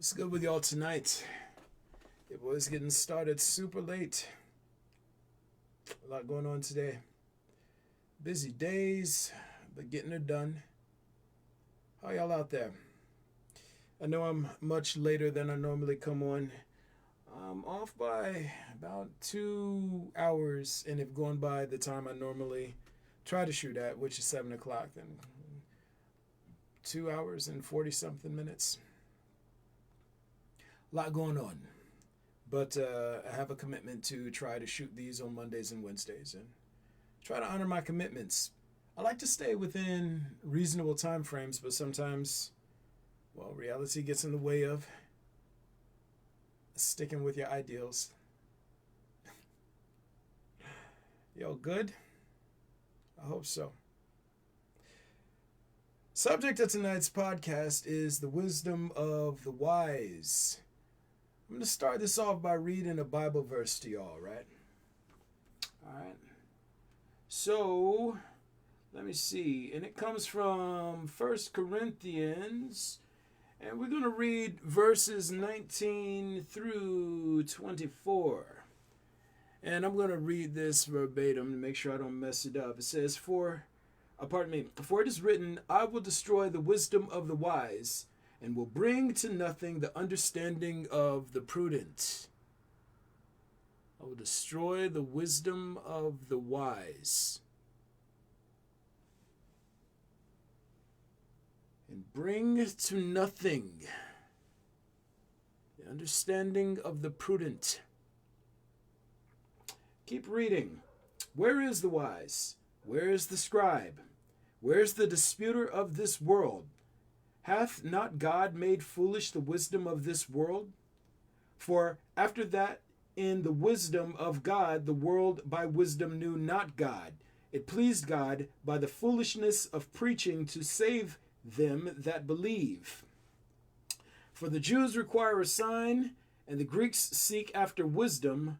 What's good with y'all tonight? Your boy's getting started super late. A lot going on today. Busy days, but getting it done. How y'all out there? I know I'm much later than I normally come on. I'm off by about 2 hours, and if going by the time I normally try to shoot at, which is 7 o'clock, then 2 hours and 40 something minutes. A lot going on. But I have a commitment to try to shoot these on Mondays and Wednesdays and try to honor my commitments. I like to stay within reasonable time frames, but sometimes, well, reality gets in the way of sticking with your ideals. Yo, good? I hope so. Subject of tonight's podcast is the wisdom of the wise. I'm going to start this off by reading a Bible verse to y'all, right? All right. So, let me see. And it comes from 1 Corinthians. And we're going to read verses 19 through 24. And I'm going to read this verbatim to make sure I don't mess it up. It says, For it is written, I will destroy the wisdom of the wise, and will bring to nothing the understanding of the prudent. I will destroy the wisdom of the wise, and bring to nothing the understanding of the prudent. Keep reading. Where is the wise? Where is the scribe? Where is the disputer of this world? Hath not God made foolish the wisdom of this world? For after that, in the wisdom of God, the world by wisdom knew not God. It pleased God by the foolishness of preaching to save them that believe. For the Jews require a sign, and the Greeks seek after wisdom.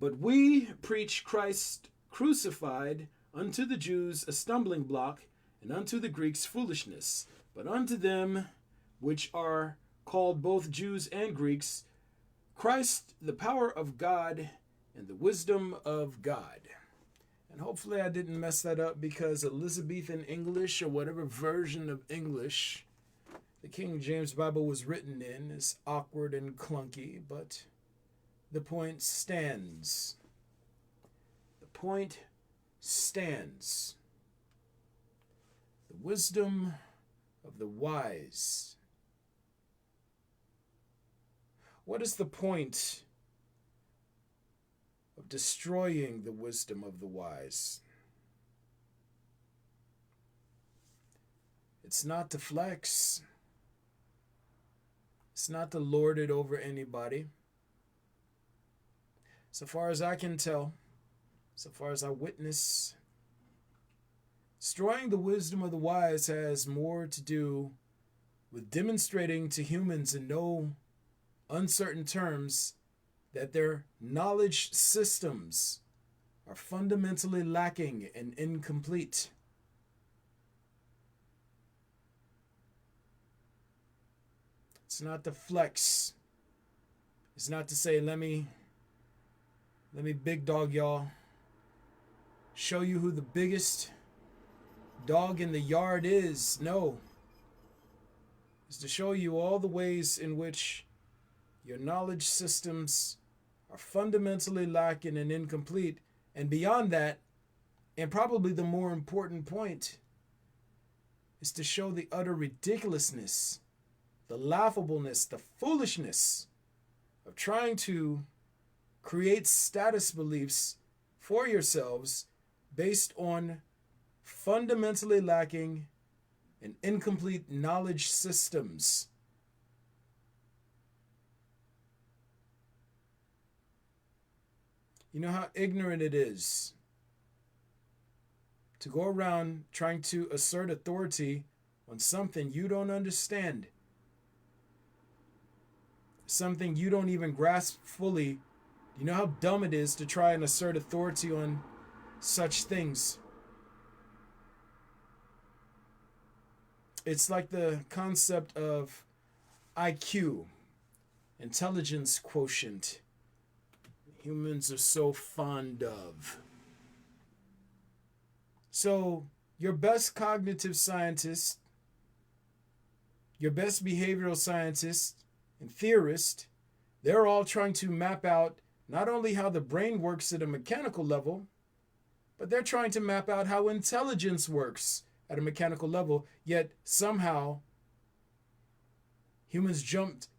But we preach Christ crucified, unto the Jews a stumbling block, and unto the Greeks foolishness. But unto them which are called both Jews and Greeks, Christ the power of God and the wisdom of God. And hopefully I didn't mess that up, because Elizabethan English, or whatever version of English the King James Bible was written in, is awkward and clunky, but the point stands. The point stands. The wisdom of the wise. What is the point of destroying the wisdom of the wise? It's not to flex. It's not to lord it over anybody. So far as I can tell, so far as I witness, destroying the wisdom of the wise has more to do with demonstrating to humans in no uncertain terms that their knowledge systems are fundamentally lacking and incomplete. It's not to flex. It's not to say, let me big dog y'all. Show you who the biggest dog in the yard is. No. It's to show you all the ways in which your knowledge systems are fundamentally lacking and incomplete. And beyond that, and probably the more important point, is to show the utter ridiculousness, the laughableness, the foolishness of trying to create status beliefs for yourselves based on fundamentally lacking and incomplete knowledge systems. You know how ignorant it is to go around trying to assert authority on something you don't understand, something you don't even grasp fully. You know how dumb it is to try and assert authority on such things. It's like the concept of IQ, intelligence quotient, humans are so fond of. So, your best cognitive scientist, your best behavioral scientist, and theorist, they're all trying to map out not only how the brain works at a mechanical level, but they're trying to map out how intelligence works at a mechanical level. Yet somehow humans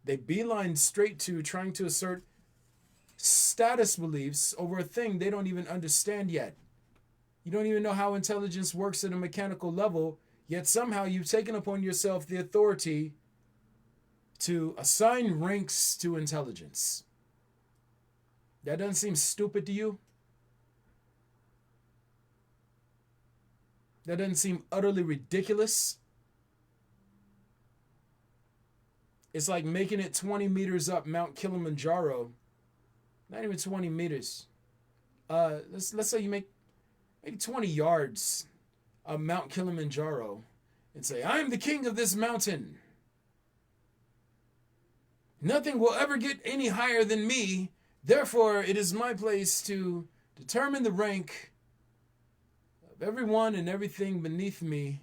they beelined straight to trying to assert status beliefs over a thing they don't even understand yet. You don't even know how intelligence works at a mechanical level, yet somehow you've taken upon yourself the authority to assign ranks to intelligence. That doesn't seem stupid to you? That doesn't seem utterly ridiculous? It's like making it 20 meters up Mount Kilimanjaro. Not even 20 meters. Let's say you make maybe 20 yards of Mount Kilimanjaro and say, I'm the king of this mountain. Nothing will ever get any higher than me. Therefore, it is my place to determine the rank of everyone and everything beneath me.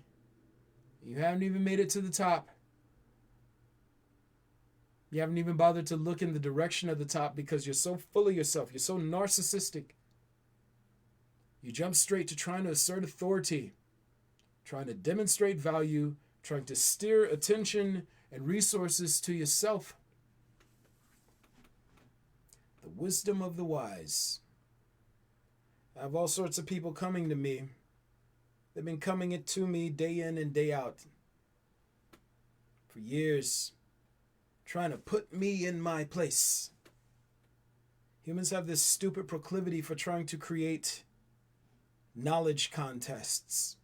You haven't even made it to the top. You haven't even bothered to look in the direction of the top because you're so full of yourself. You're so narcissistic. You jump straight to trying to assert authority, trying to demonstrate value, trying to steer attention and resources to yourself. The wisdom of the wise. I have all sorts of people coming to me. They've been coming to me day in and day out for years, trying to put me in my place. Humans have this stupid proclivity for trying to create knowledge contests.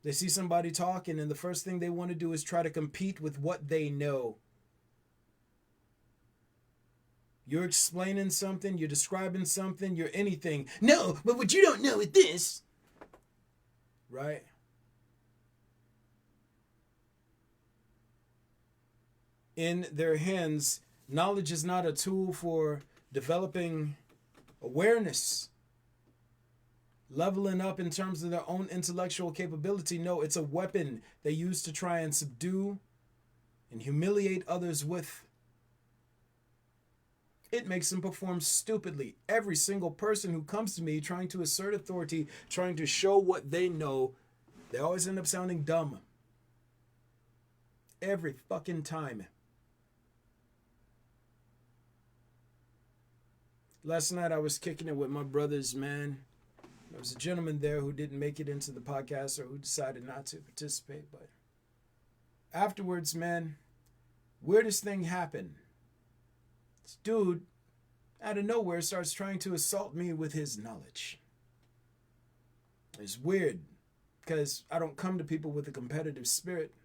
They see somebody talking, and the first thing they want to do is try to compete with what they know. You're explaining something, you're describing something, you're anything. No, but what you don't know is this. Right? In their hands, knowledge is not a tool for developing awareness, leveling up in terms of their own intellectual capability. No, it's a weapon they use to try and subdue and humiliate others with. It makes them perform stupidly. Every single person who comes to me trying to assert authority, trying to show what they know, they always end up sounding dumb. Every fucking time. Last night I was kicking it with my brothers, man. There was a gentleman there who didn't make it into the podcast or who decided not to participate. But afterwards, man, weirdest thing happened. This dude, out of nowhere, starts trying to assault me with his knowledge. It's weird, because I don't come to people with a competitive spirit.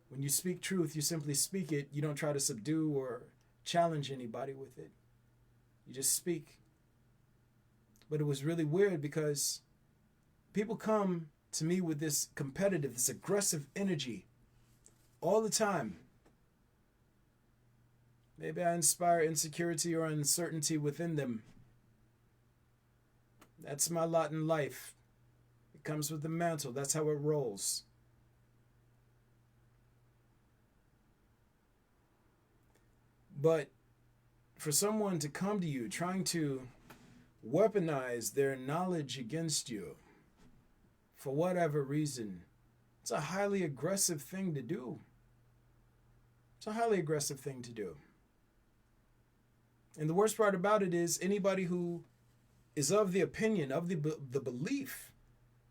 When you speak truth, you simply speak it. You don't try to subdue or challenge anybody with it. You just speak. But it was really weird because people come to me with this competitive, this aggressive energy all the time. Maybe I inspire insecurity or uncertainty within them. That's my lot in life. It comes with the mantle. That's how it rolls. But for someone to come to you trying to weaponize their knowledge against you for whatever reason, it's a highly aggressive thing to do. It's a highly aggressive thing to do. And the worst part about it is anybody who is of the opinion, of the belief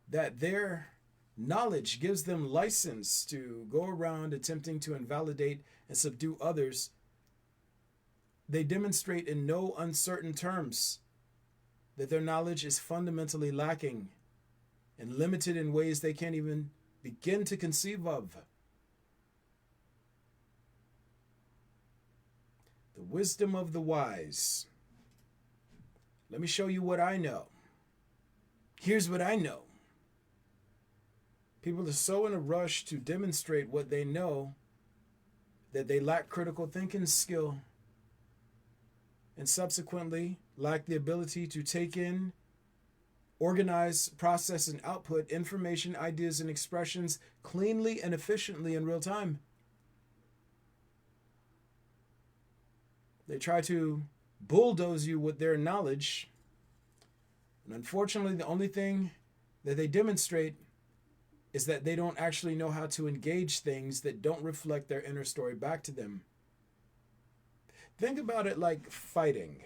that their knowledge gives them license to go around attempting to invalidate and subdue others, they demonstrate in no uncertain terms that their knowledge is fundamentally lacking and limited in ways they can't even begin to conceive of. The wisdom of the wise. Let me show you what I know. Here's what I know. People are so in a rush to demonstrate what they know that they lack critical thinking skill and subsequently lack the ability to take in, organize, process, and output information, ideas, and expressions cleanly and efficiently in real time. They try to bulldoze you with their knowledge, and unfortunately, the only thing that they demonstrate is that they don't actually know how to engage things that don't reflect their inner story back to them. Think about it like fighting.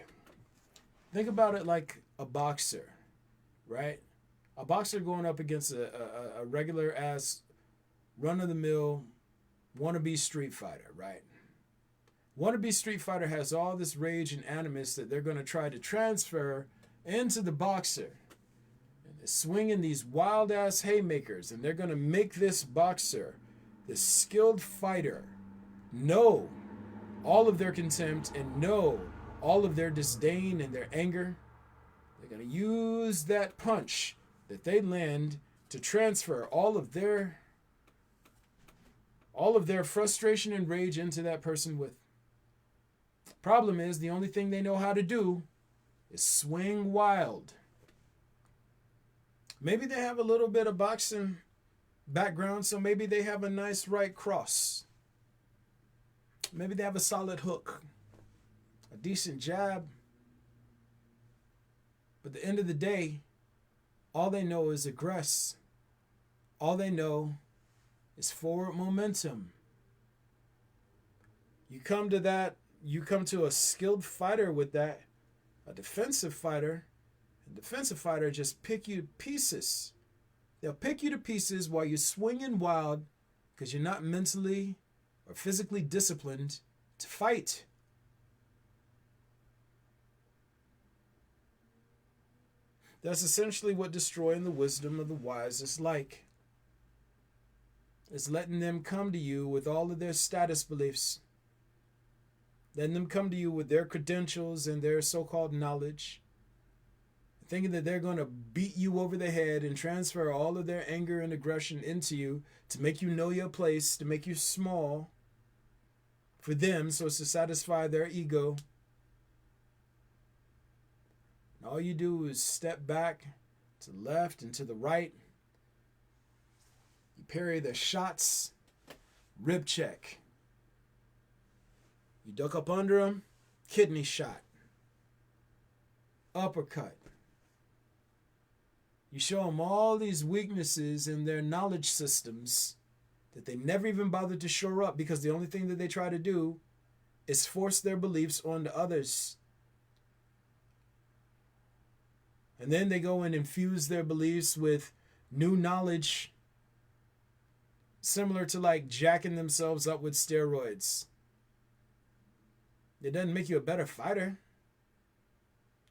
Think about it like a boxer, right? A boxer going up against a regular ass, run-of-the-mill, wannabe street fighter, right? Wannabe street fighter has all this rage and animus that they're going to try to transfer into the boxer. And they're swinging these wild-ass haymakers, and they're going to make this boxer, this skilled fighter, know all of their contempt and know all of their disdain and their anger. They're going to use that punch that they land to transfer all of their frustration and rage into that person with. Problem is, the only thing they know how to do is swing wild. Maybe they have a little bit of boxing background, so maybe they have a nice right cross. Maybe they have a solid hook, a decent jab. But at the end of the day, all they know is aggress. All they know is forward momentum. You come to a skilled fighter with that, a defensive fighter. A defensive fighter just pick you to pieces. They'll pick you to pieces while you're swinging wild because you're not mentally or physically disciplined to fight. That's essentially what destroying the wisdom of the wise is like. It's letting them come to you with all of their status beliefs. Letting them come to you with their credentials and their so-called knowledge. Thinking that they're going to beat you over the head and transfer all of their anger and aggression into you to make you know your place, to make you small for them so as to satisfy their ego. And all you do is step back to the left and to the right. You parry their shots, rib check. You duck up under them, kidney shot, uppercut. You show them all these weaknesses in their knowledge systems that they never even bothered to shore up because the only thing that they try to do is force their beliefs onto others. And then they go and infuse their beliefs with new knowledge, similar to like jacking themselves up with steroids. It doesn't make you a better fighter.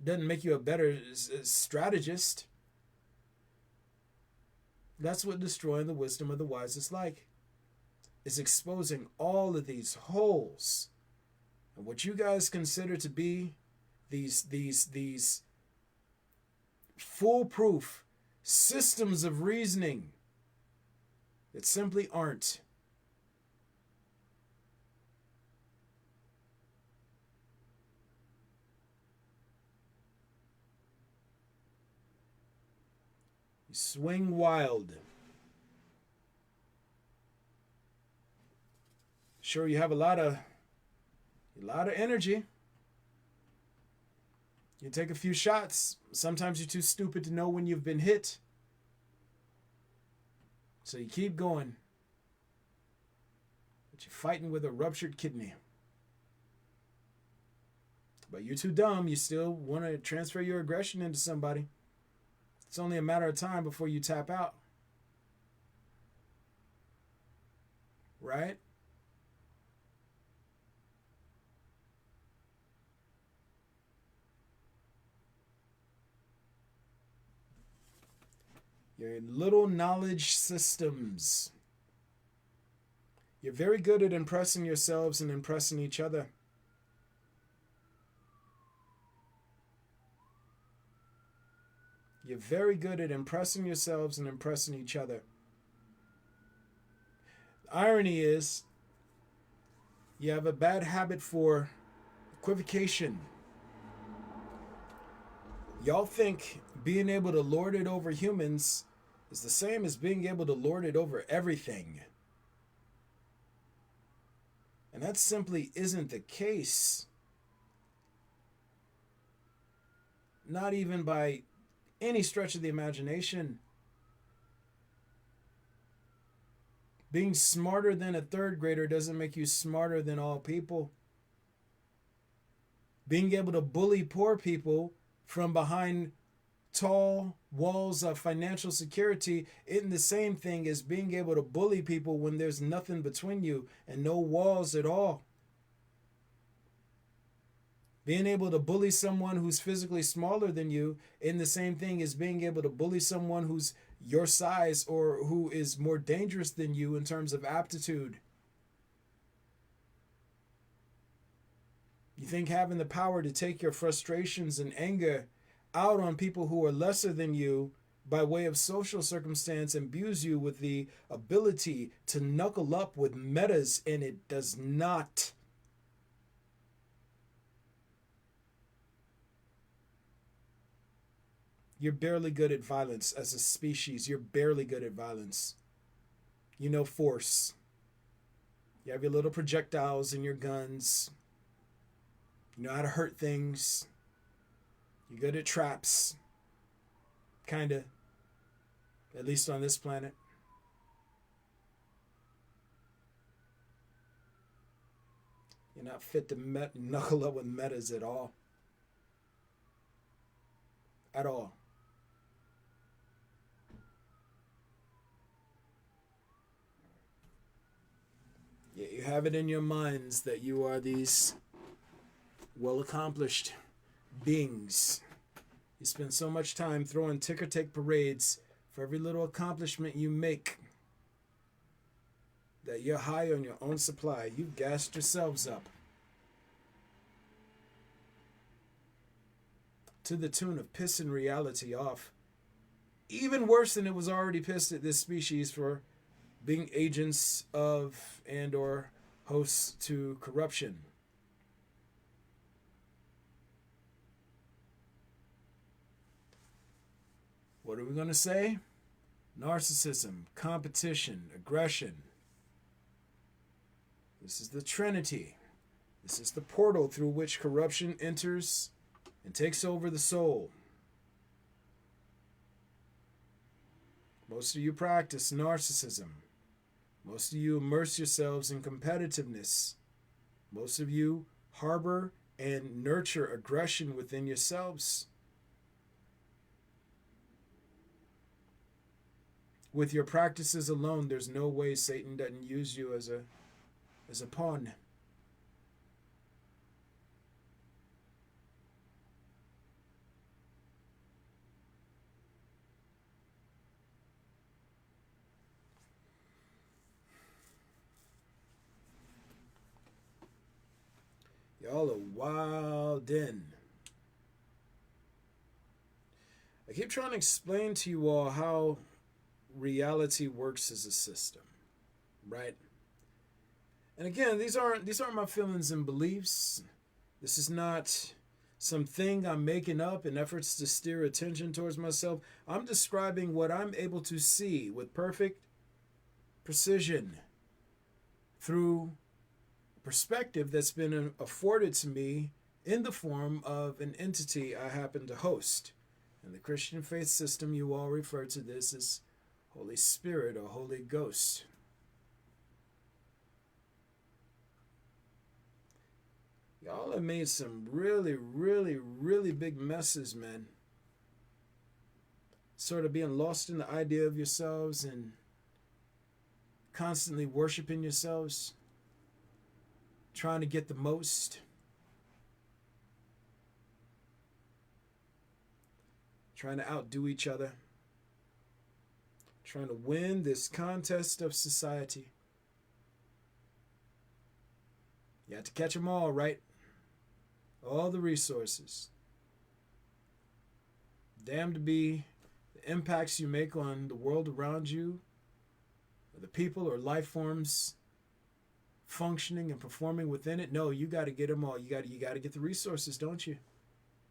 It doesn't make you a better strategist. That's what destroying the wisdom of the wise is like. It's exposing all of these holes. And what you guys consider to be these foolproof systems of reasoning that simply aren't. Swing wild. Sure, you have a lot of energy. You take a few shots. Sometimes you're too stupid to know when you've been hit. So you keep going. But you're fighting with a ruptured kidney. But you're too dumb. You still want to transfer your aggression into somebody. It's only a matter of time before you tap out. Right? Your little knowledge systems. You're very good at impressing yourselves and impressing each other. You're very good at impressing yourselves and impressing each other. The irony is, You have a bad habit for equivocation. Y'all think being able to lord it over humans is the same as being able to lord it over everything. And that simply isn't the case. Not even by any stretch of the imagination. Being smarter than a third grader doesn't make you smarter than all people. Being able to bully poor people from behind tall walls of financial security isn't the same thing as being able to bully people when there's nothing between you and no walls at all. Being able to bully someone who's physically smaller than you isn't the same thing as being able to bully someone who's your size or who is more dangerous than you in terms of aptitude. You think having the power to take your frustrations and anger out on people who are lesser than you by way of social circumstance imbues you with the ability to knuckle up with metas, and it does not. You're barely good at violence as a species. You're barely good at violence. You know force. You have your little projectiles and your guns. You know how to hurt things. You're good at traps. Kinda. At least on this planet. You're not fit to knuckle up with metas at all. At all. Yet you have it in your minds that you are these well-accomplished beings. You spend so much time throwing ticker-tape parades for every little accomplishment you make that you're high on your own supply. You've gassed yourselves up to the tune of pissing reality off. Even worse than it was already pissed at this species for being agents of and or hosts to corruption. What are we going to say? Narcissism, competition, aggression. This is the Trinity. This is the portal through which corruption enters and takes over the soul. Most of you practice narcissism. Most of you immerse yourselves in competitiveness. Most of you harbor and nurture aggression within yourselves. With your practices alone, there's no way Satan doesn't use you as a pawn. Y'all are wild in. I keep trying to explain to you all how reality works as a system, right? And again, these aren't my feelings and beliefs. This is not something I'm making up in efforts to steer attention towards myself. I'm describing what I'm able to see with perfect precision through perspective that's been afforded to me in the form of an entity I happen to host. In the Christian faith system, you all refer to this as Holy Spirit or Holy Ghost. Y'all have made some really, really, really big messes, man. Sort of being lost in the idea of yourselves and constantly worshiping yourselves. Trying to get the most. Trying to outdo each other. Trying to win this contest of society. You have to catch them all, right? All the resources. Damned to be the impacts you make on the world around you, or the people or life forms functioning and performing within it? No, you got to get them all. You got to get the resources, don't you?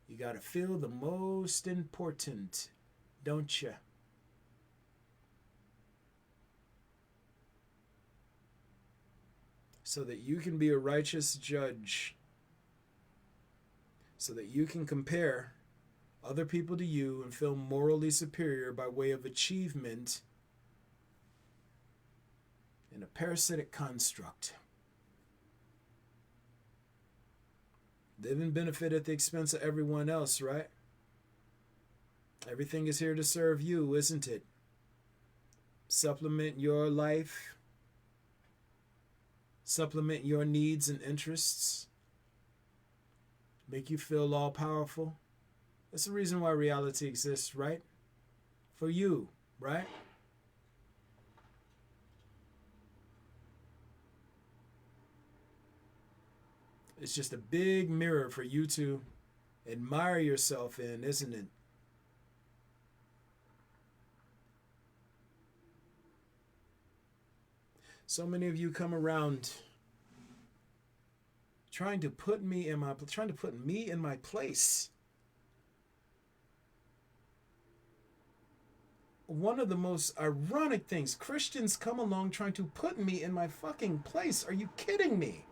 You got to feel the most important, don't you? So that you can be a righteous judge. So that you can compare other people to you and feel morally superior by way of achievement in a parasitic construct. Live and benefit at the expense of everyone else, right? Everything is here to serve you, isn't it? Supplement your life. Supplement your needs and interests. Make you feel all powerful. That's the reason why reality exists, right? For you, right? It's just a big mirror for you to admire yourself in, isn't it? So many of you come around trying to put me in my place. One of the most ironic things, Christians come along trying to put me in my fucking place. Are you kidding me?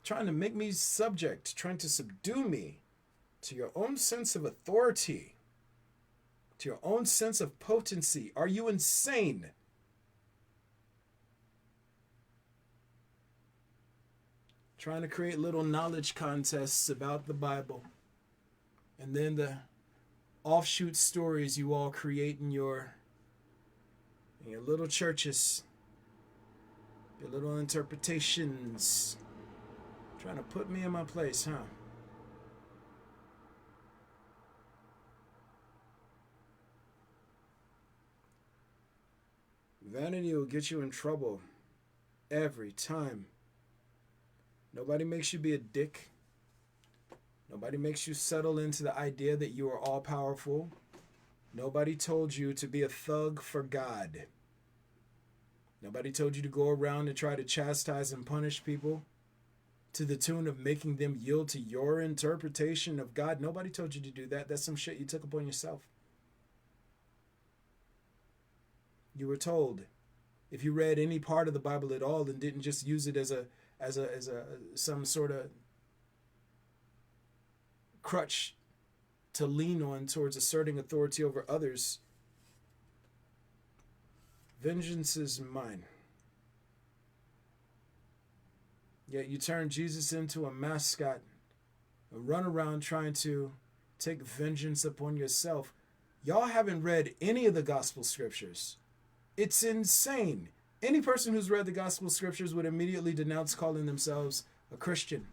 Trying to make me subject, trying to subdue me to your own sense of authority, to your own sense of potency. Are you insane? Trying to create little knowledge contests about the Bible, and then the offshoot stories you all create in your little churches, your little interpretations. Trying to put me in my place, huh? Vanity will get you in trouble every time. Nobody makes you be a dick. Nobody makes you settle into the idea that you are all powerful. Nobody told you to be a thug for God. Nobody told you to go around and try to chastise and punish people to the tune of making them yield to your interpretation of God. Nobody told you to do that. That's some shit you took upon yourself. You were told, if you read any part of the Bible at all and didn't just use it as some sort of crutch to lean on towards asserting authority over others, vengeance is mine. Yet you turn Jesus into a mascot and run around trying to take vengeance upon yourself. Y'all haven't read any of the gospel scriptures. It's insane. Any person who's read the gospel scriptures would immediately denounce calling themselves a Christian.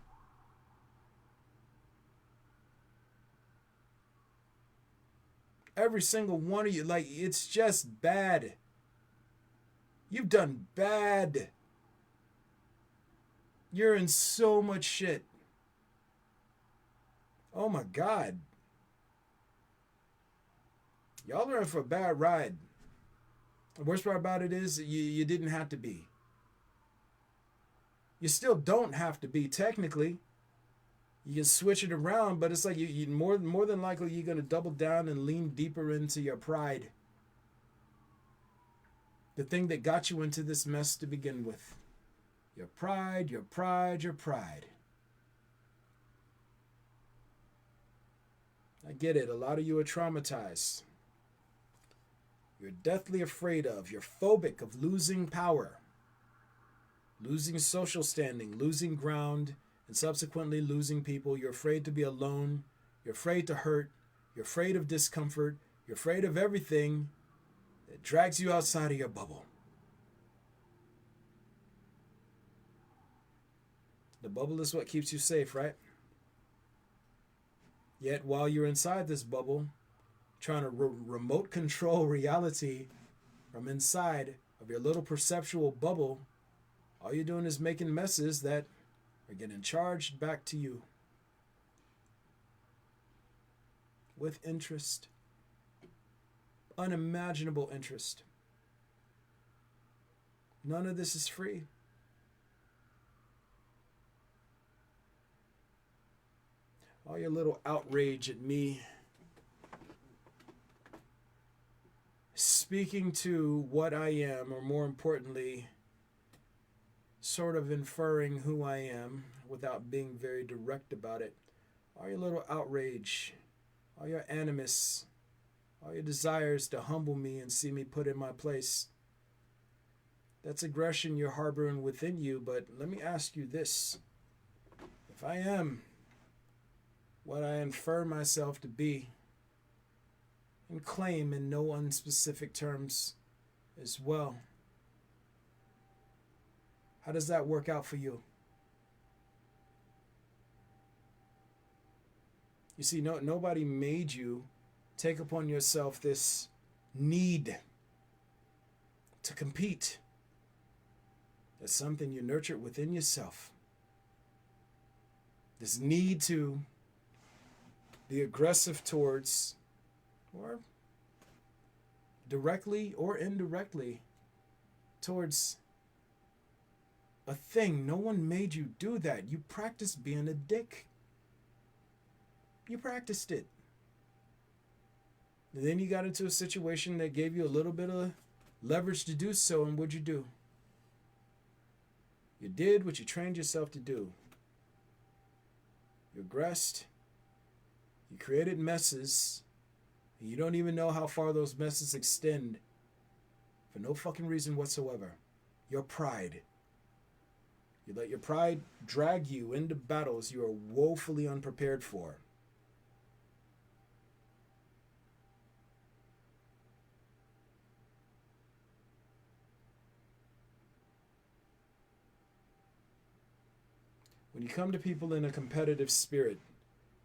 Every single one of you, like, it's just bad. You've done bad. You're in so much shit. Oh my God. Y'all are in for a bad ride. The worst part about it is you didn't have to be. You still don't have to be, technically. You can switch it around, but it's like you more than likely you're going to double down and lean deeper into your pride. The thing that got you into this mess to begin with. Your pride, your pride, your pride. I get it. A lot of you are traumatized. You're deathly afraid of. You're phobic of losing power. Losing social standing, losing ground, and subsequently losing people. You're afraid to be alone. You're afraid to hurt. You're afraid of discomfort. You're afraid of everything that drags you outside of your bubble. The bubble is what keeps you safe, right? Yet while you're inside this bubble, trying to remote control reality from inside of your little perceptual bubble, all you're doing is making messes that are getting charged back to you with interest. unimaginable interest. None of this is free. All your little outrage at me speaking to what I am, or more importantly, sort of inferring who I am without being very direct about it. All your little outrage, all your animus, all your desires to humble me and see me put in my place. That's aggression you're harboring within you, but let me ask you this. If I am what I infer myself to be, and claim in no unspecific terms as well, how does that work out for you? You see, nobody made you take upon yourself this need to compete. That's something you nurtured within yourself. This need to be aggressive towards, or directly or indirectly, towards a thing. No one made you do that. You practiced being a dick. You practiced it. And then you got into a situation that gave you a little bit of leverage to do so, and what'd you do? You did what you trained yourself to do. You aggressed. You created messes. And you don't even know how far those messes extend for no fucking reason whatsoever. Your pride. You let your pride drag you into battles you are woefully unprepared for. When you come to people in a competitive spirit,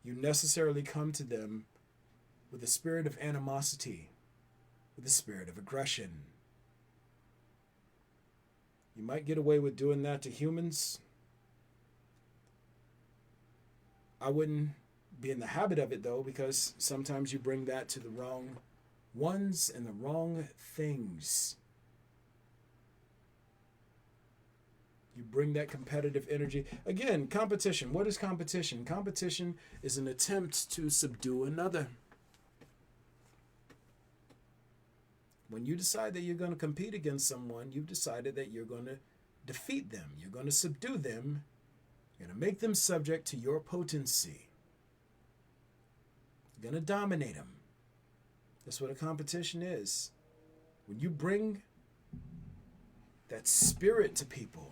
you necessarily come to them with a spirit of animosity, with a spirit of aggression. You might get away with doing that to humans. I wouldn't be in the habit of it, though, because sometimes you bring that to the wrong ones and the wrong things. You bring that competitive energy. Again, competition. What is competition? Competition is an attempt to subdue another. When you decide that you're going to compete against someone, you've decided that you're going to defeat them. You're going to subdue them. You're going to make them subject to your potency. You're going to dominate them. That's what a competition is. When you bring that spirit to people,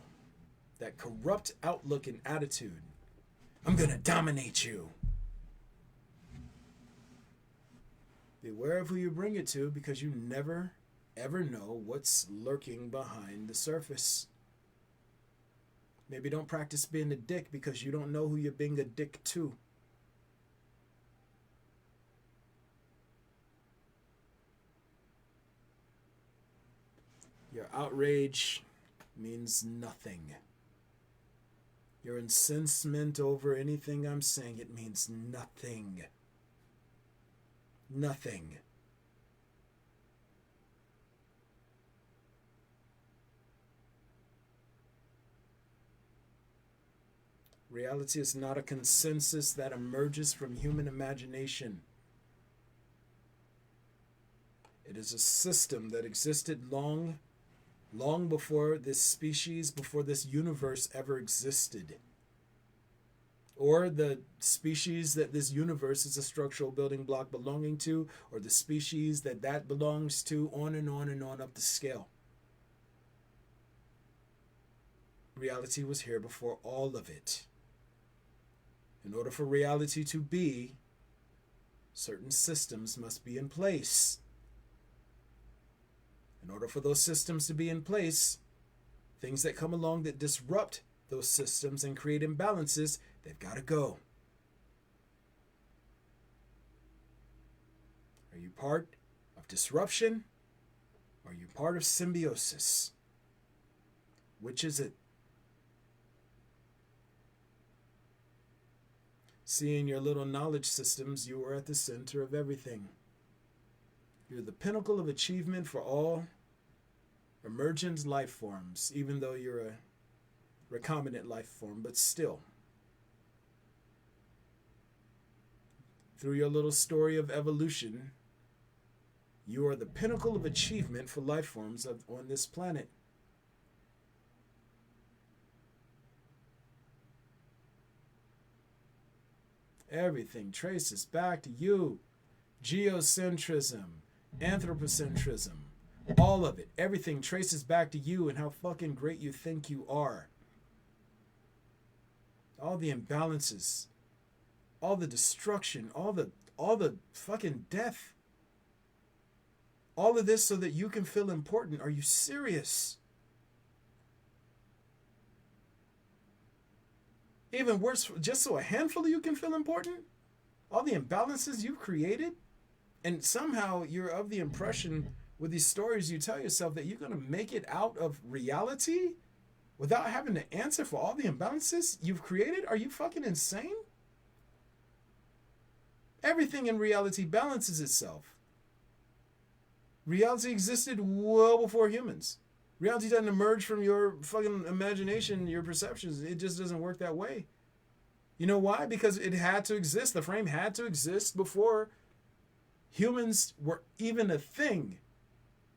that corrupt outlook and attitude, I'm going to dominate you. Beware of who you bring it to, because you never, ever know what's lurking behind the surface. Maybe don't practice being a dick because you don't know who you're being a dick to. Your outrage means nothing. Your incensement over anything I'm saying, it means nothing. Nothing. Reality is not a consensus that emerges from human imagination. It is a system that existed long before this species, before this universe ever existed. Or the species that this universe is a structural building block belonging to, or the species that belongs to, on and on and on up the scale. Reality was here before all of it. In order for reality to be, certain systems must be in place. In order for those systems to be in place, things that come along that disrupt those systems and create imbalances, they've got to go. Are you part of disruption? Or are you part of symbiosis? Which is it? See, in your little knowledge systems, you are at the center of everything. You're the pinnacle of achievement for all emergent life forms, even though you're a recombinant life form, but still. Through your little story of evolution, you are the pinnacle of achievement for life forms on this planet. Everything traces back to you. Geocentrism, anthropocentrism, all of it. Everything traces back to you and how fucking great you think you are. All the imbalances, all the destruction, all the fucking death. All of this so that you can feel important. Are you serious? Even worse, just so a handful of you can feel important? All the imbalances you've created? And somehow you're of the impression with these stories you tell yourself that you're going to make it out of reality without having to answer for all the imbalances you've created? Are you fucking insane? Everything in reality balances itself. Reality existed well before humans. Reality doesn't emerge from your fucking imagination, your perceptions. It just doesn't work that way. You know why? Because it had to exist. The frame had to exist before humans were even a thing.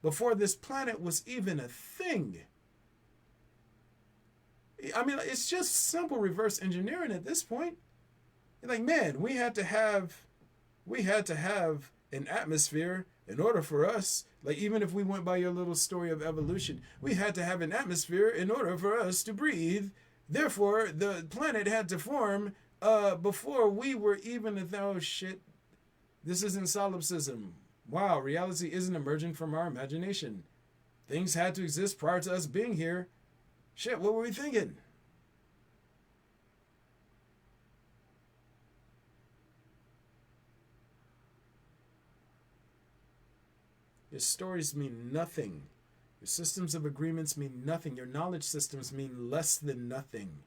Before this planet was even a thing. I mean, it's just simple reverse engineering at this point. You're like, man, we had to have an atmosphere in order for us, like even if we went by your little story of evolution, we had to have an atmosphere in order for us to breathe. Therefore, the planet had to form before we were even oh shit. This isn't solipsism. Wow, reality isn't emergent from our imagination. Things had to exist prior to us being here. Shit, what were we thinking? Your stories mean nothing. Your systems of agreements mean nothing. Your knowledge systems mean less than nothing.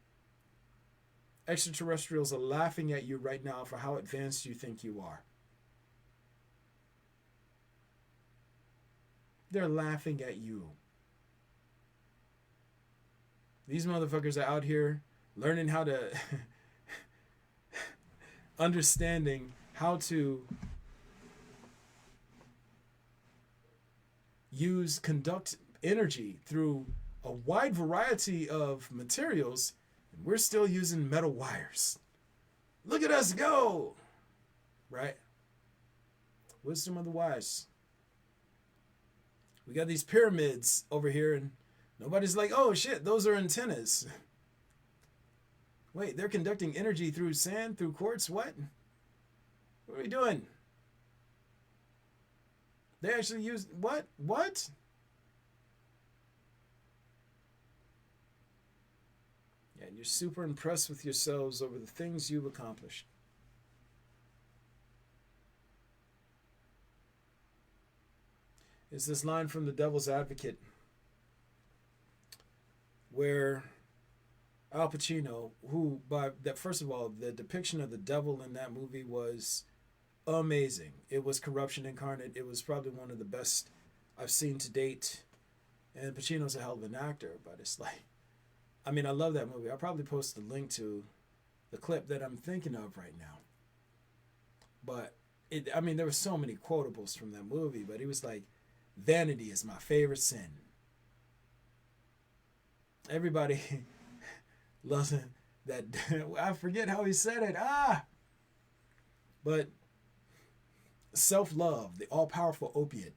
Extraterrestrials are laughing at you right now for how advanced you think you are. They're laughing at you. These motherfuckers are out here learning how to understanding how to conduct energy through a wide variety of materials, and we're still using metal wires. Look at us go! Right? Wisdom of the wise. We got these pyramids over here, and nobody's like, oh shit, those are antennas. Wait, they're conducting energy through sand, through quartz? What? What are we doing? They actually use what? What? Yeah, and you're super impressed with yourselves over the things you've accomplished. It's this line from The Devil's Advocate where Al Pacino, who by that first of all, the depiction of the devil in that movie was amazing. It was corruption incarnate. It was probably one of the best I've seen to date. And Pacino's a hell of an actor, but it's like, I mean, I love that movie. I'll probably post a link to the clip that I'm thinking of right now. But I mean, there were so many quotables from that movie, but he was like, vanity is my favorite sin. Everybody loves it. That I forget how he said it. But self-love, the all-powerful opiate.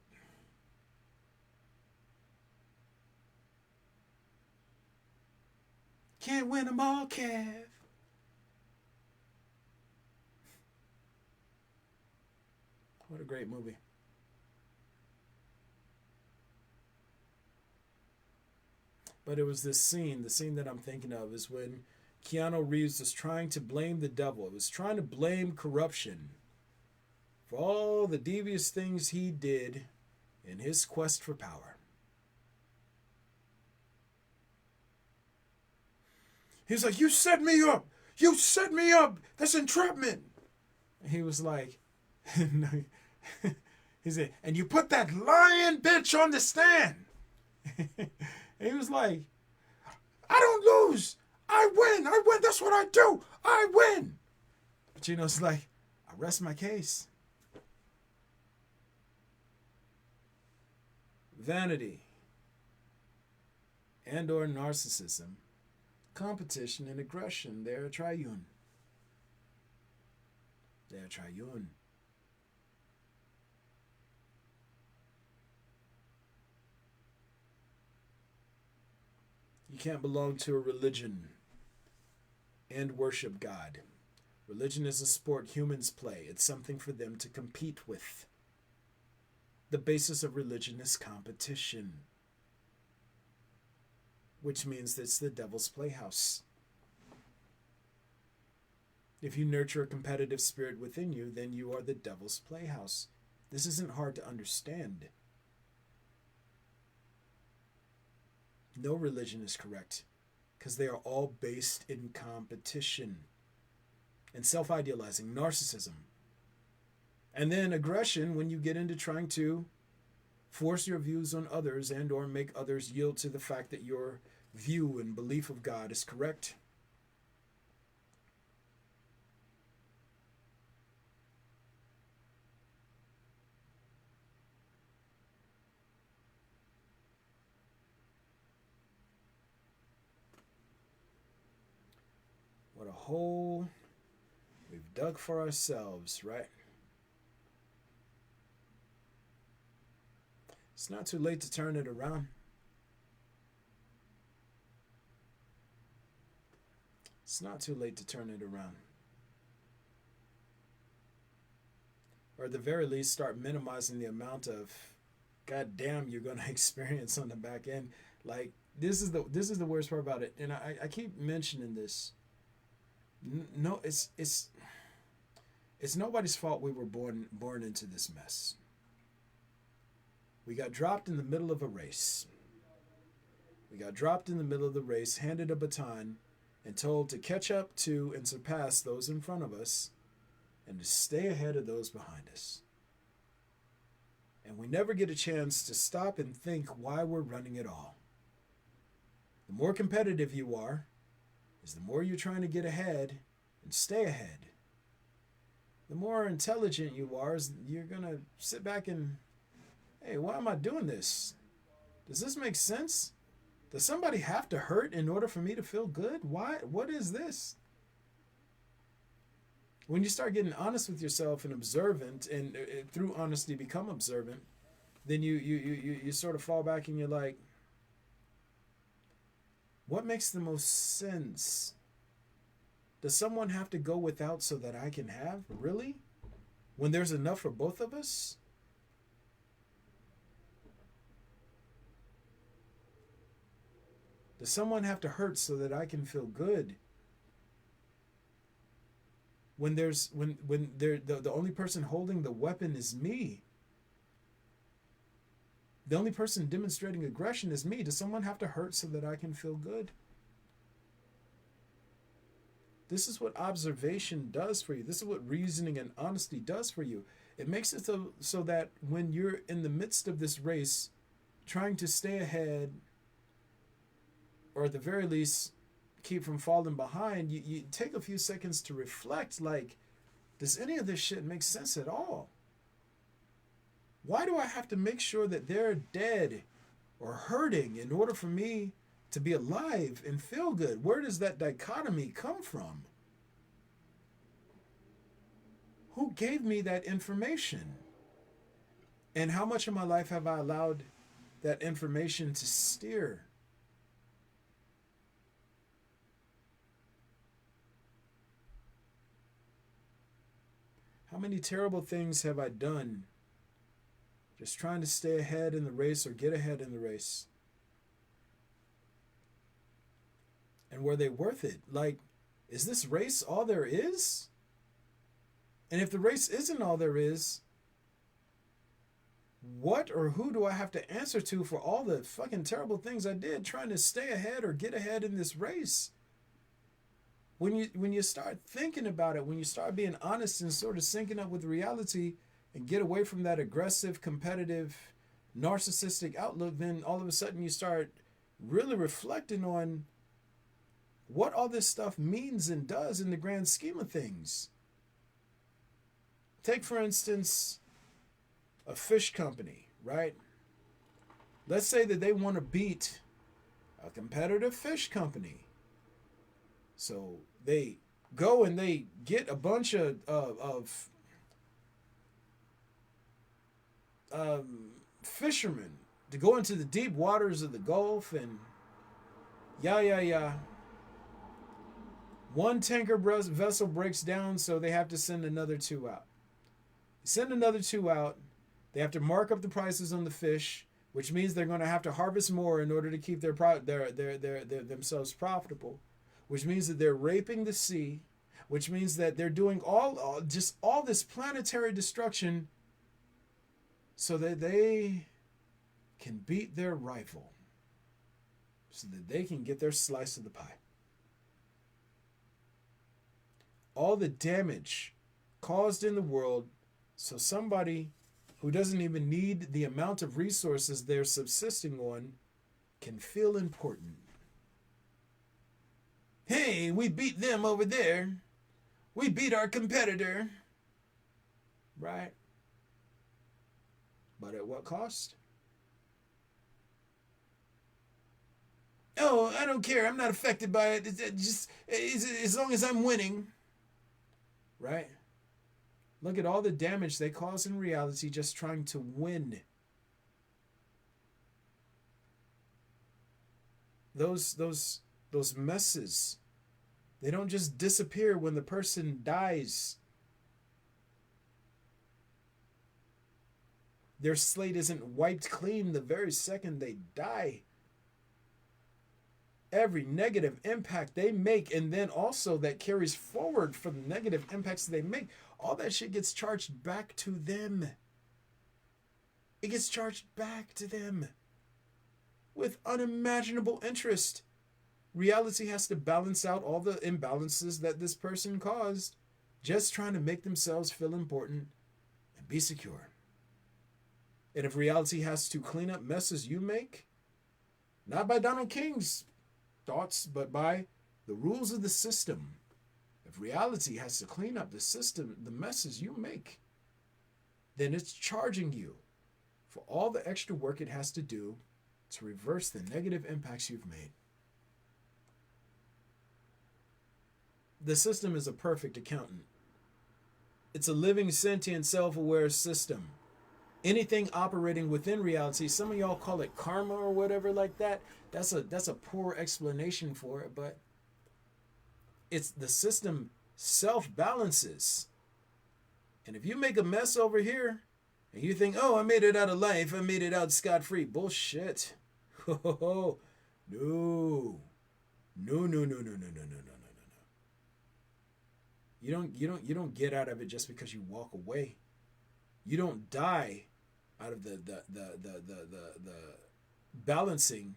Can't win them all, Kev. What a great movie. But it was this scene, the scene that I'm thinking of is when Keanu Reeves was trying to blame the devil. It was trying to blame corruption for all the devious things he did in his quest for power. He was like, you set me up. You set me up. That's entrapment. And he was like, He said, and you put that lying bitch on the stand. And he was like, I don't lose. I win. I win. That's what I do. I win. But it's like, I rest my case. Vanity and or narcissism, competition and aggression, they're triune. They're triune. You can't belong to a religion and worship God. Religion is a sport humans play. It's something for them to compete with. The basis of religion is competition, which means that it's the devil's playhouse. If you nurture a competitive spirit within you, then you are the devil's playhouse. This isn't hard to understand. No religion is correct because they are all based in competition and self-idealizing, narcissism. And then aggression when you get into trying to force your views on others and or make others yield to the fact that your view and belief of God is correct. What a hole we've dug for ourselves, right? It's not too late to turn it around. It's not too late to turn it around. Or at the very least, start minimizing the amount of goddamn you're going to experience on the back end. Like, this is the worst part about it. And I keep mentioning this. No, it's nobody's fault we were born into this mess. We got dropped in the middle of a race. We got dropped in the middle of the race, handed a baton, and told to catch up to and surpass those in front of us and to stay ahead of those behind us. And we never get a chance to stop and think why we're running at all. The more competitive you are, is the more you're trying to get ahead and stay ahead. The more intelligent you are, is you're going to sit back and, hey, why am I doing this? Does this make sense? Does somebody have to hurt in order for me to feel good? Why? What is this? When you start getting honest with yourself and observant, and through honesty become observant, then you sort of fall back and you're like, what makes the most sense? Does someone have to go without so that I can have? Really? When there's enough for both of us? Does someone have to hurt so that I can feel good? When the only person holding the weapon is me. The only person demonstrating aggression is me. Does someone have to hurt so that I can feel good? This is what observation does for you. This is what reasoning and honesty does for you. It makes it so that when you're in the midst of this race, trying to stay ahead, or at the very least, keep from falling behind, you take a few seconds to reflect, like, does any of this shit make sense at all? Why do I have to make sure that they're dead or hurting in order for me to be alive and feel good? Where does that dichotomy come from? Who gave me that information? And how much of my life have I allowed that information to steer? How many terrible things have I done just trying to stay ahead in the race or get ahead in the race? And were they worth it? Like, is this race all there is? And if the race isn't all there is, what or who do I have to answer to for all the fucking terrible things I did trying to stay ahead or get ahead in this race? When you start thinking about it, when you start being honest and sort of syncing up with reality, and get away from that aggressive, competitive, narcissistic outlook, then all of a sudden you start really reflecting on what all this stuff means and does in the grand scheme of things. Take, for instance, a fish company, right? Let's say that they want to beat a competitive fish company. So they go and they get a bunch of fishermen to go into the deep waters of the Gulf and yeah. One tanker vessel breaks down, so they have to send another two out. Send another two out. They have to mark up the prices on the fish, which means they're going to have to harvest more in order to keep their themselves profitable, which means that they're raping the sea, which means that they're doing all this planetary destruction so that they can beat their rival, so that they can get their slice of the pie. All the damage caused in the world so somebody who doesn't even need the amount of resources they're subsisting on can feel important. Hey, we beat them over there. We beat our competitor. Right? But at what cost? Oh, I don't care. I'm not affected by it. Just as long as I'm winning. Right? Look at all the damage they cause in reality just trying to win. Those messes, they don't just disappear when the person dies. Their slate isn't wiped clean the very second they die. Every negative impact they make, and then also that carries forward from the negative impacts they make, all that shit gets charged back to them. It gets charged back to them with unimaginable interest. Reality has to balance out all the imbalances that this person caused, just trying to make themselves feel important and be secure. And if reality has to clean up messes you make, not by Donald King's thoughts, but by the rules of the system. If reality has to clean up the system, the messes you make, then it's charging you for all the extra work it has to do to reverse the negative impacts you've made. The system is a perfect accountant. It's a living, sentient, self-aware system. Anything operating within reality, some of y'all call it karma or whatever like that. That's a poor explanation for it, but it's the system self-balances. And if you make a mess over here and you think, oh, I made it out of life, I made it out scot-free, bullshit. No. You don't get out of it just because you walk away. You don't die out of the balancing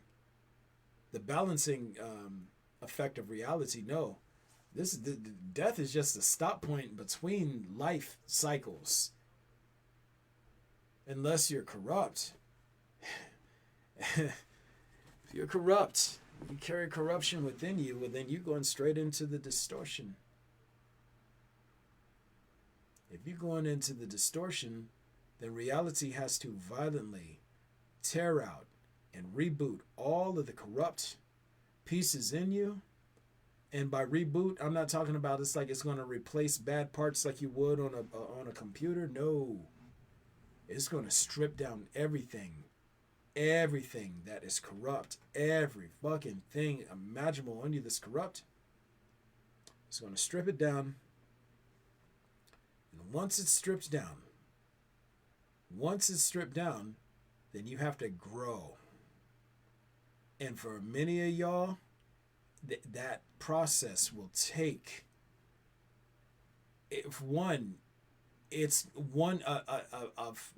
effect of reality. No, the death is just a stop point between life cycles. Unless you're corrupt. If you're corrupt, you carry corruption within you, well, then you're going straight into the distortion. If you're going into the distortion, then reality has to violently tear out and reboot all of the corrupt pieces in you. And by reboot, I'm not talking about it's like it's going to replace bad parts like you would on a computer. No. It's going to strip down everything that is corrupt. Every fucking thing imaginable on you that's corrupt. It's going to strip it down. And once it's stripped down, then you have to grow. And for many of y'all, that process will take, it's one a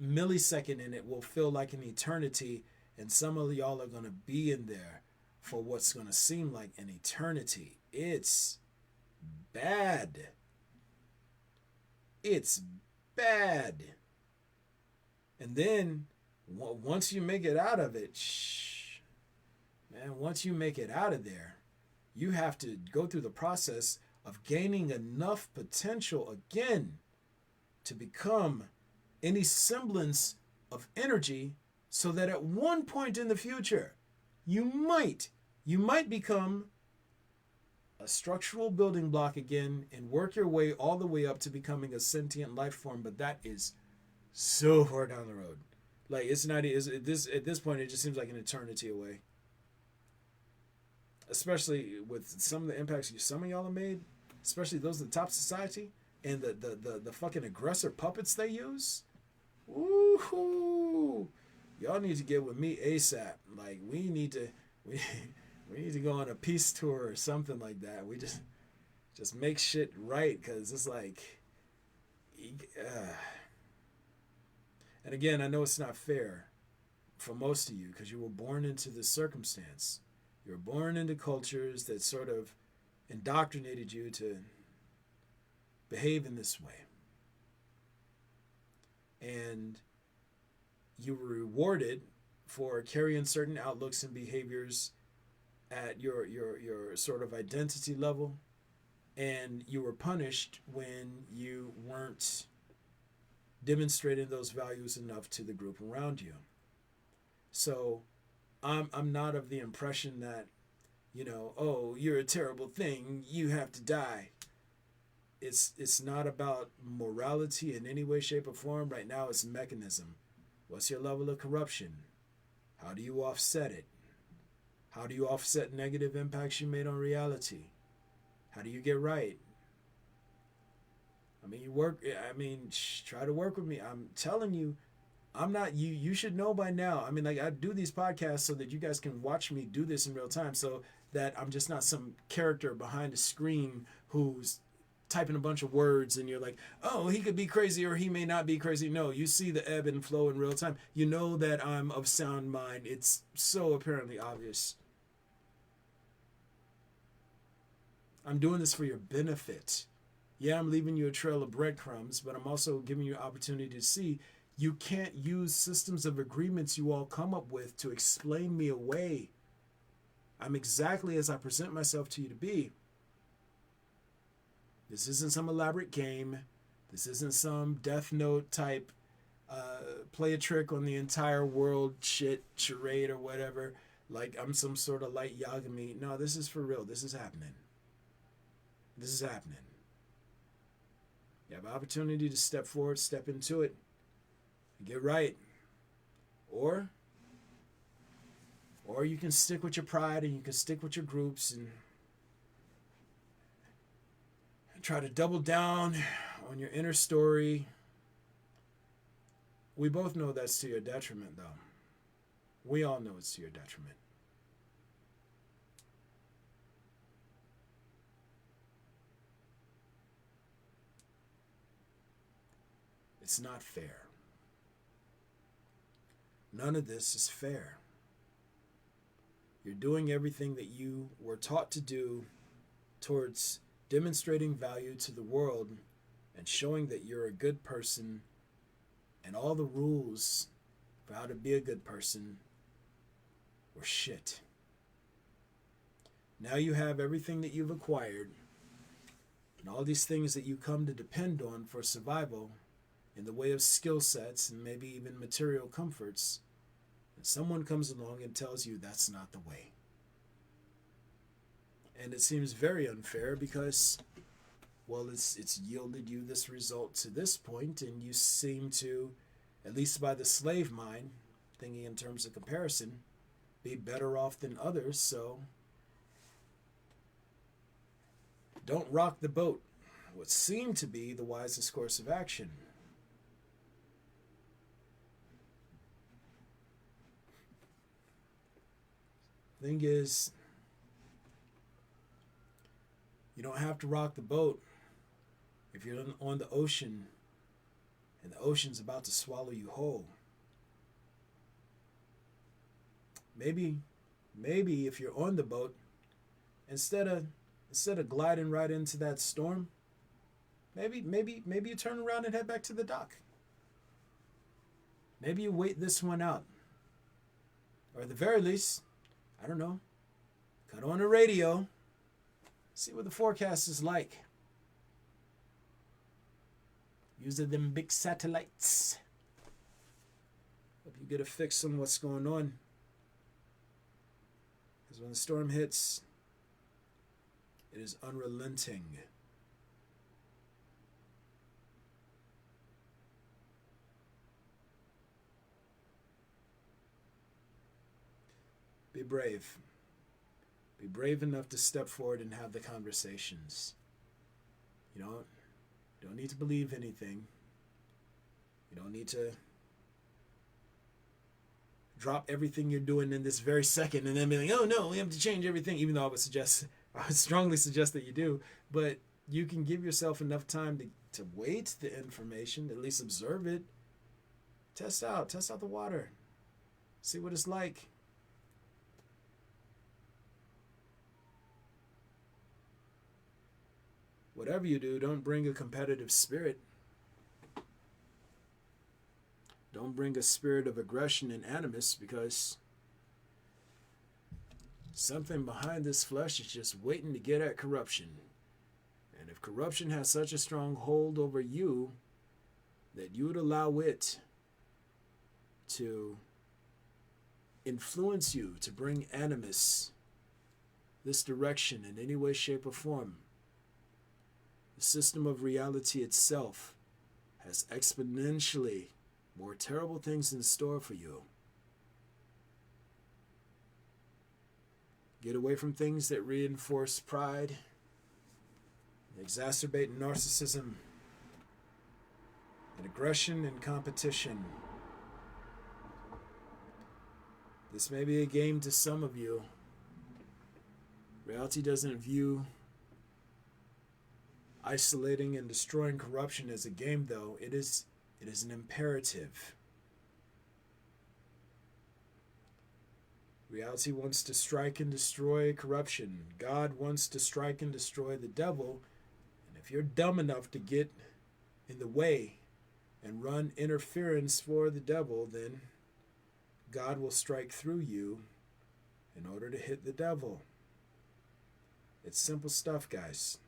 millisecond, and it will feel like an eternity. And some of y'all are going to be in there for what's going to seem like an eternity. It's bad. It's bad. And then once you make it out of it, man, once you make it out of there, you have to go through the process of gaining enough potential again to become any semblance of energy so that at one point in the future, you might become a structural building block again and work your way all the way up to becoming a sentient life form. But that is so far down the road. Like, it's not, at this point, it just seems like an eternity away. Especially with some of the impacts some of y'all have made, especially those in the top society and the fucking aggressor puppets they use. Woohoo! Y'all need to get with me ASAP. Like, we need to go on a peace tour or something like that. We just make shit right, because it's like, and again, I know it's not fair for most of you because you were born into this circumstance. You were born into cultures that sort of indoctrinated you to behave in this way. And you were rewarded for carrying certain outlooks and behaviors at your sort of identity level, and you were punished when you weren't demonstrating those values enough to the group around you. So I'm not of the impression that, oh, you're a terrible thing, you have to die. It's not about morality in any way, shape, or form. Right now, it's mechanism. What's your level of corruption? How do you offset it? How do you offset negative impacts you made on reality? How do you get right? I mean, try to work with me. I'm telling you, I'm not you. You should know by now. I mean, like, I do these podcasts so that you guys can watch me do this in real time, so that I'm just not some character behind a screen who's typing a bunch of words and you're like, oh, he could be crazy or he may not be crazy. No, you see the ebb and flow in real time. You know that I'm of sound mind. It's so apparently obvious. I'm doing this for your benefit. Yeah, I'm leaving you a trail of breadcrumbs, but I'm also giving you an opportunity to see you can't use systems of agreements you all come up with to explain me away. I'm exactly as I present myself to you to be. This isn't some elaborate game. This isn't some Death Note type play a trick on the entire world shit charade or whatever. Like I'm some sort of light Yagami. No, this is for real. This is happening. This is happening. You have an opportunity to step forward, step into it, and get right. Or you can stick with your pride and you can stick with your groups and try to double down on your inner story. We both know that's to your detriment, though. We all know it's to your detriment. It's not fair. None of this is fair. You're doing everything that you were taught to do towards demonstrating value to the world and showing that you're a good person, and all the rules for how to be a good person were shit. Now you have everything that you've acquired and all these things that you come to depend on for survival in the way of skill sets and maybe even material comforts, and someone comes along and tells you that's not the way. And it seems very unfair because, well, it's yielded you this result to this point, and you seem to, at least by the slave mind, thinking in terms of comparison, be better off than others, so don't rock the boat. What seemed to be the wisest course of action. Thing is, you don't have to rock the boat if you're on the ocean and the ocean's about to swallow you whole. Maybe if you're on the boat, instead of gliding right into that storm, maybe you turn around and head back to the dock. Maybe you wait this one out. Or at the very least, I don't know, cut on the radio, see what the forecast is like. Using them big satellites. Hope you get a fix on what's going on. Because when the storm hits, it is unrelenting. Be brave. Be brave enough to step forward and have the conversations. You don't need to believe anything. You don't need to drop everything you're doing in this very second and then be like, oh no, we have to change everything, even though I would strongly suggest that you do. But you can give yourself enough time to wait the information, at least observe it. Test out the water. See what it's like. Whatever you do, don't bring a competitive spirit. Don't bring a spirit of aggression and animus, because something behind this flesh is just waiting to get at corruption. And if corruption has such a strong hold over you that you would allow it to influence you, to bring animus this direction in any way, shape, or form, the system of reality itself has exponentially more terrible things in store for you. Get away from things that reinforce pride, exacerbate narcissism, and aggression and competition. This may be a game to some of you. Reality doesn't view isolating and destroying corruption as a game, though. It is an imperative. Reality wants to strike and destroy corruption. God wants to strike and destroy the devil. And if you're dumb enough to get in the way and run interference for the devil, then God will strike through you in order to hit the devil. It's simple stuff, guys.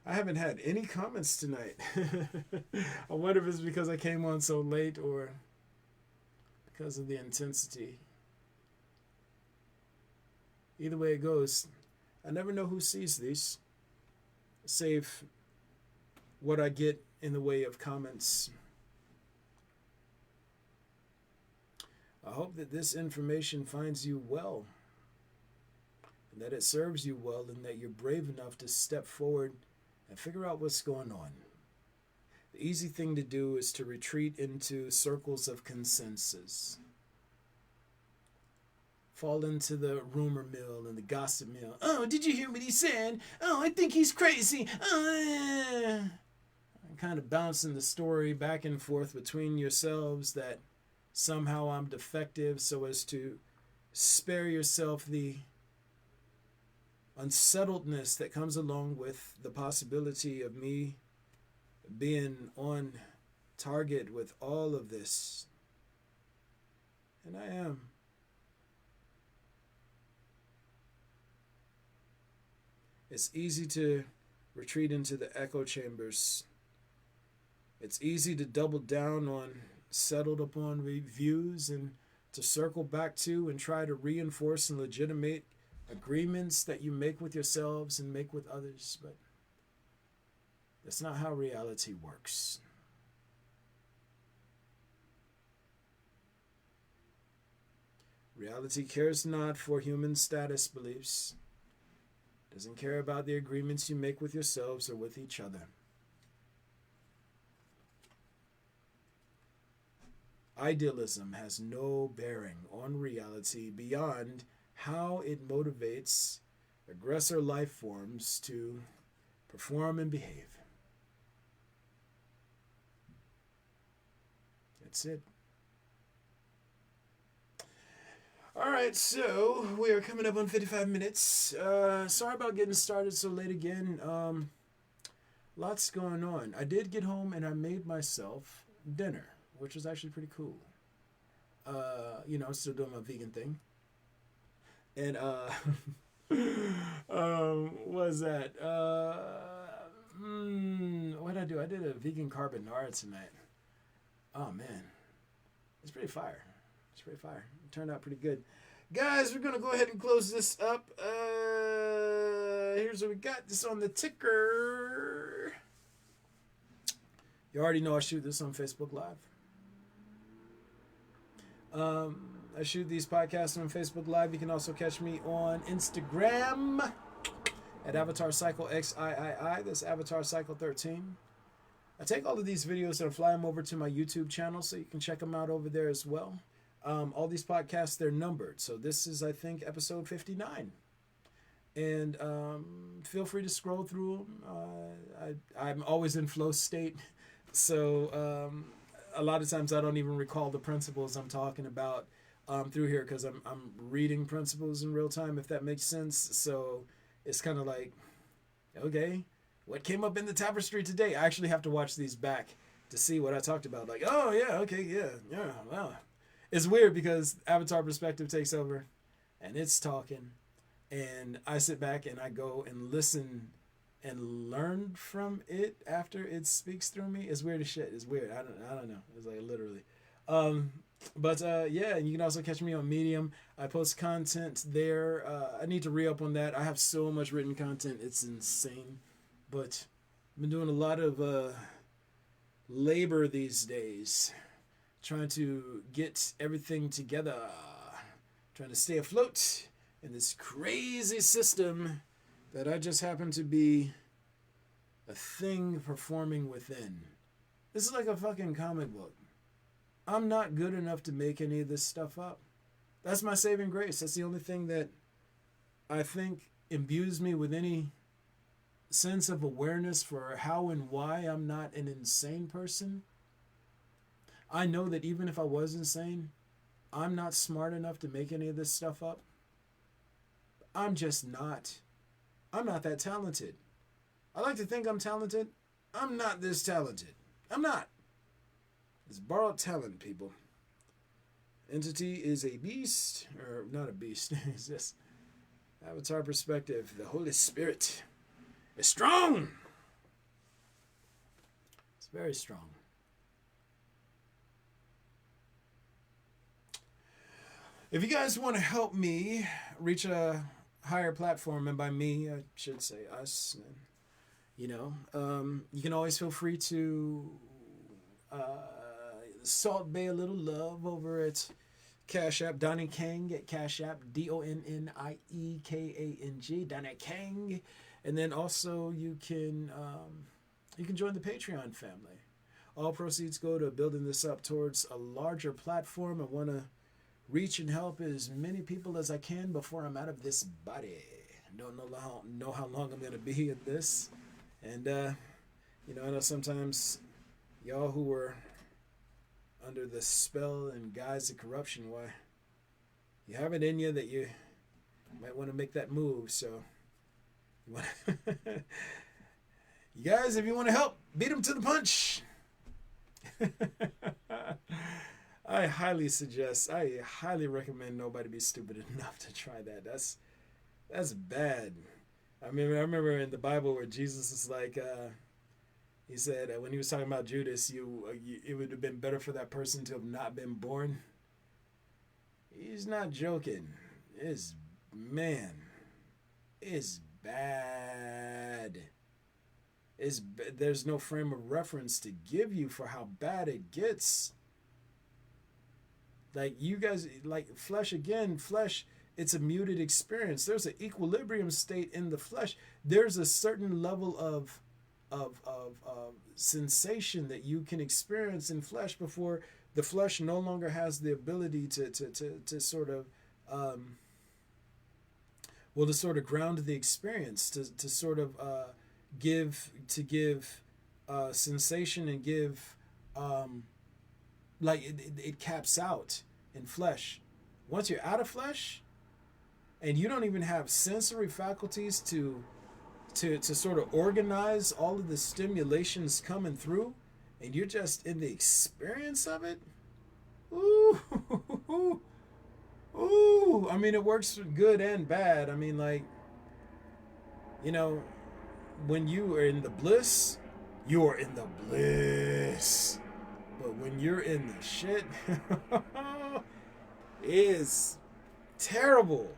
I haven't had any comments tonight. I wonder if it's because I came on so late or because of the intensity. Either way it goes, I never know who sees these, save what I get in the way of comments. I hope that this information finds you well, and that it serves you well, and that you're brave enough to step forward and figure out what's going on. The easy thing to do is to retreat into circles of consensus. Fall into the rumor mill and the gossip mill. Oh, did you hear what he said? Oh, I think he's crazy. Kind of bouncing the story back and forth between yourselves that somehow I'm defective, so as to spare yourself the unsettledness that comes along with the possibility of me being on target with all of this. And I am. It's easy to retreat into the echo chambers. It's easy to double down on settled upon views and to circle back to and try to reinforce and legitimate agreements that you make with yourselves and make with others, but that's not how reality works. Reality cares not for human status beliefs, doesn't care about the agreements you make with yourselves or with each other. Idealism has no bearing on reality beyond how it motivates aggressor life forms to perform and behave. That's it. All right. right, so we are coming up on 55 minutes. Sorry about getting started so late again. Lots going on. I did get home and I made myself dinner, which was actually pretty cool. Still doing my vegan thing. And what was that? What did I do? I did a vegan carbonara tonight. Oh man, it's pretty fire. It's pretty fire. It turned out pretty good. Guys, we're gonna go ahead and close this up. Here's what we got. This on the ticker. You already know I shoot this on Facebook Live. I shoot these podcasts on Facebook Live. You can also catch me on Instagram at Avatar Cycle XIII. That's Avatar Cycle 13. I take all of these videos and I fly them over to my YouTube channel so you can check them out over there as well. All these podcasts, they're numbered. So this is, I think, episode 59. And feel free to scroll through them. I'm always in flow state. So a lot of times I don't even recall the principles I'm talking about through here because I'm reading principles in real time, if that makes sense. So it's kind of like, okay, what came up in the tapestry today? I actually have to watch these back to see what I talked about. Like, oh, yeah, okay, yeah, wow. It's weird because Avatar perspective takes over and it's talking and I sit back and I go and listen and learn from it after it speaks through me. It's weird as shit. It's weird. I don't know. It's like literally. Yeah, you can also catch me on Medium. I post content there. I need to re-up on that. I have so much written content. It's insane. But I've been doing a lot of labor these days. Trying to get everything together. Trying to stay afloat in this crazy system that I just happen to be a thing performing within. This is like a fucking comic book. I'm not good enough to make any of this stuff up. That's my saving grace. That's the only thing that I think imbues me with any sense of awareness for how and why I'm not an insane person. I know that even if I was insane, I'm not smart enough to make any of this stuff up. I'm just not. I'm not that talented. I like to think I'm talented. I'm not this talented. I'm not. It's borrowed talent, people. Entity is a beast, or not a beast. It's just Avatar perspective. The Holy Spirit is strong. It's very strong. If you guys want to help me reach a higher platform, and by me, I should say us, and, you can always feel free to Salt Bay a little love over at Cash App, Donnie Kang at Cash App, DONNIEKANG, Donnie Kang. And then also you can join the Patreon family. All proceeds go to building this up towards a larger platform. I want to reach and help as many people as I can before I'm out of this body. Don't know how long I'm going to be in this. And, I know sometimes y'all who were under the spell and guise of corruption, why, you have it in you that you might want to make that move. So, you guys, if you want to help, beat them to the punch. I highly recommend nobody be stupid enough to try that. That's bad. I remember in the Bible where Jesus is like, he said when he was talking about Judas, it would have been better for that person to have not been born. He's not joking. It's bad. There's no frame of reference to give you for how bad it gets. Like, you guys, like, flesh, it's a muted experience. There's an equilibrium state in the flesh. There's a certain level of sensation that you can experience in flesh before the flesh no longer has the ability to sort of to sort of ground the experience, to sort of give sensation and give it caps out in flesh once you're out of flesh, and you don't even have sensory faculties to sort of organize all of the stimulations coming through, and you're just in the experience of it. Ooh, ooh. I mean, it works for good and bad. I mean, like, you know, when you are in the bliss, you are in the bliss. But when you're in the shit, it is terrible.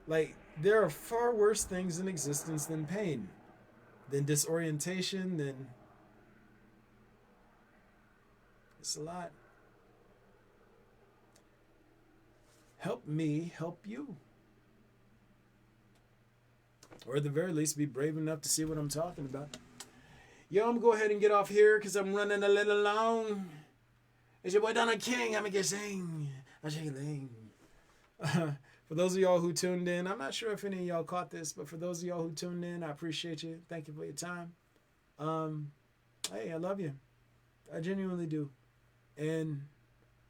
Like, there are far worse things in existence than pain, than disorientation, than. It's a lot. Help me help you. Or at the very least, be brave enough to see what I'm talking about. Yo, I'm going to go ahead and get off here because I'm running a little long. It's your boy Donna King. I'm going to get sing. I'm shaking. For those of y'all who tuned in, I'm not sure if any of y'all caught this, but for those of y'all who tuned in, I appreciate you. Thank you for your time. Hey, I love you. I genuinely do. And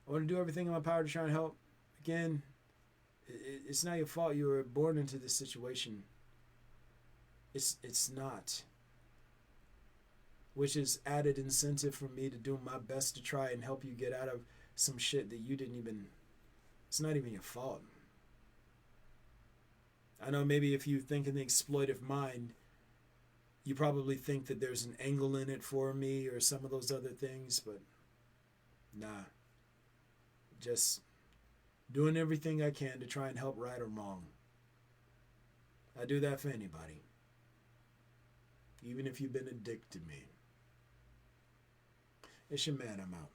I want to do everything in my power to try and help. Again, it's not your fault you were born into this situation. It's not. Which is added incentive for me to do my best to try and help you get out of some shit that you didn't even. It's not even your fault. I know maybe if you think in the exploitive mind, you probably think that there's an angle in it for me or some of those other things, but nah. Just doing everything I can to try and help right or wrong. I do that for anybody. Even if you've been a dick to me. It's your man, I'm out.